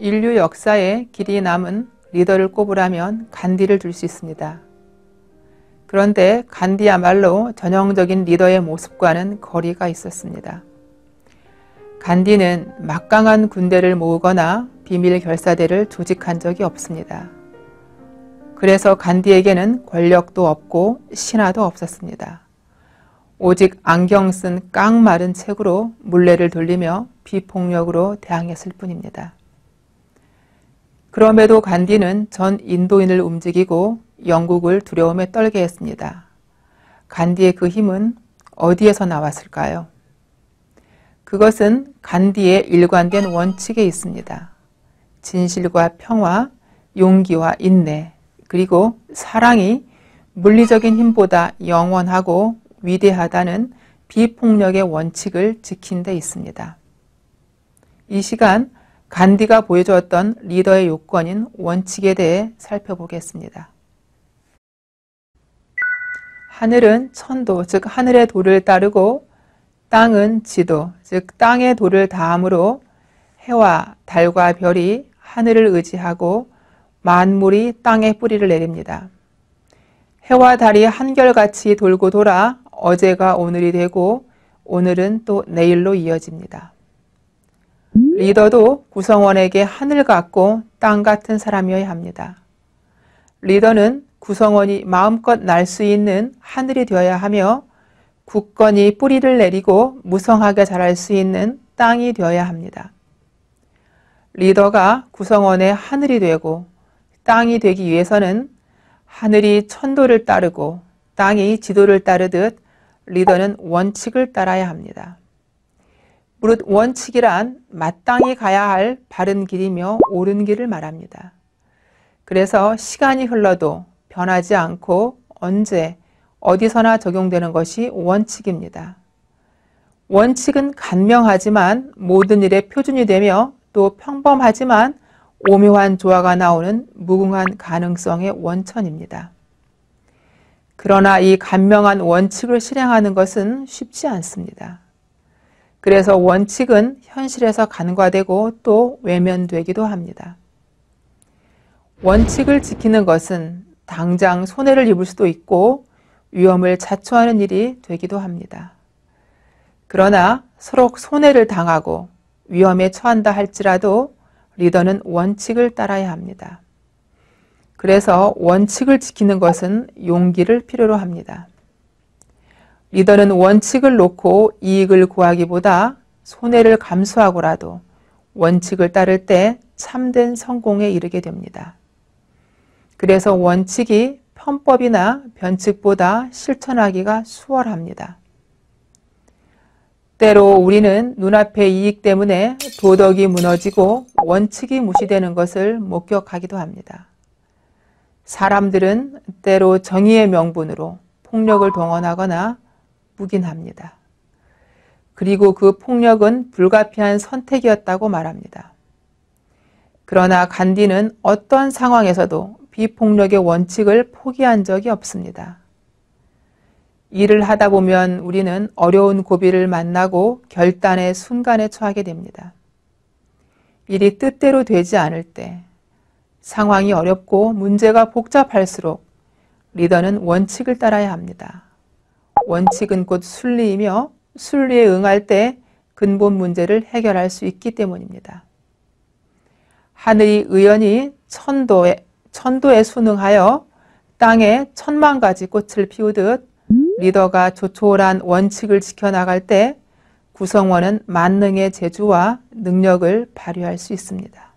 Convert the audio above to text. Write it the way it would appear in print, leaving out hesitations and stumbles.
인류 역사에 길이 남은 리더를 꼽으라면 간디를 들 수 있습니다. 그런데 간디야말로 전형적인 리더의 모습과는 거리가 있었습니다. 간디는 막강한 군대를 모으거나 비밀 결사대를 조직한 적이 없습니다. 그래서 간디에게는 권력도 없고 신하도 없었습니다. 오직 안경 쓴 깡마른 책으로 물레를 돌리며 비폭력으로 대항했을 뿐입니다. 그럼에도 간디는 전 인도인을 움직이고 영국을 두려움에 떨게 했습니다. 간디의 그 힘은 어디에서 나왔을까요? 그것은 간디의 일관된 원칙에 있습니다. 진실과 평화, 용기와 인내, 그리고 사랑이 물리적인 힘보다 영원하고 위대하다는 비폭력의 원칙을 지킨 데 있습니다. 이 시간 간디가 보여주었던 리더의 요건인 원칙에 대해 살펴보겠습니다. 하늘은 천도, 즉 하늘의 도를 따르고 땅은 지도, 즉 땅의 도를 다함으로 해와 달과 별이 하늘을 의지하고 만물이 땅에 뿌리를 내립니다. 해와 달이 한결같이 돌고 돌아 어제가 오늘이 되고 오늘은 또 내일로 이어집니다. 리더도 구성원에게 하늘 같고 땅 같은 사람이어야 합니다. 리더는 구성원이 마음껏 날 수 있는 하늘이 되어야 하며 굳건히 뿌리를 내리고 무성하게 자랄 수 있는 땅이 되어야 합니다. 리더가 구성원의 하늘이 되고 땅이 되기 위해서는 하늘이 천도를 따르고 땅이 지도를 따르듯 리더는 원칙을 따라야 합니다. 무릇 원칙이란 마땅히 가야 할 바른 길이며 옳은 길을 말합니다. 그래서 시간이 흘러도 변하지 않고 언제 어디서나 적용되는 것이 원칙입니다. 원칙은 간명하지만 모든 일의 표준이 되며 또 평범하지만 오묘한 조화가 나오는 무궁한 가능성의 원천입니다. 그러나 이 간명한 원칙을 실행하는 것은 쉽지 않습니다. 그래서 원칙은 현실에서 간과되고 또 외면되기도 합니다. 원칙을 지키는 것은 당장 손해를 입을 수도 있고 위험을 자초하는 일이 되기도 합니다. 그러나 서로 손해를 당하고 위험에 처한다 할지라도 리더는 원칙을 따라야 합니다. 그래서 원칙을 지키는 것은 용기를 필요로 합니다. 리더는 원칙을 놓고 이익을 구하기보다 손해를 감수하고라도 원칙을 따를 때 참된 성공에 이르게 됩니다. 그래서 원칙이 편법이나 변칙보다 실천하기가 수월합니다. 때로 우리는 눈앞의 이익 때문에 도덕이 무너지고 원칙이 무시되는 것을 목격하기도 합니다. 사람들은 때로 정의의 명분으로 폭력을 동원하거나 묵인합니다. 그리고 그 폭력은 불가피한 선택이었다고 말합니다. 그러나 간디는 어떤 상황에서도 비폭력의 원칙을 포기한 적이 없습니다. 일을 하다 보면 우리는 어려운 고비를 만나고 결단의 순간에 처하게 됩니다. 일이 뜻대로 되지 않을 때, 상황이 어렵고 문제가 복잡할수록 리더는 원칙을 따라야 합니다. 원칙은 곧 순리이며 순리에 응할 때 근본 문제를 해결할 수 있기 때문입니다. 하늘이 의연히 천도에 순응하여 땅에 천만 가지 꽃을 피우듯 리더가 조촐한 원칙을 지켜나갈 때 구성원은 만능의 재주와 능력을 발휘할 수 있습니다.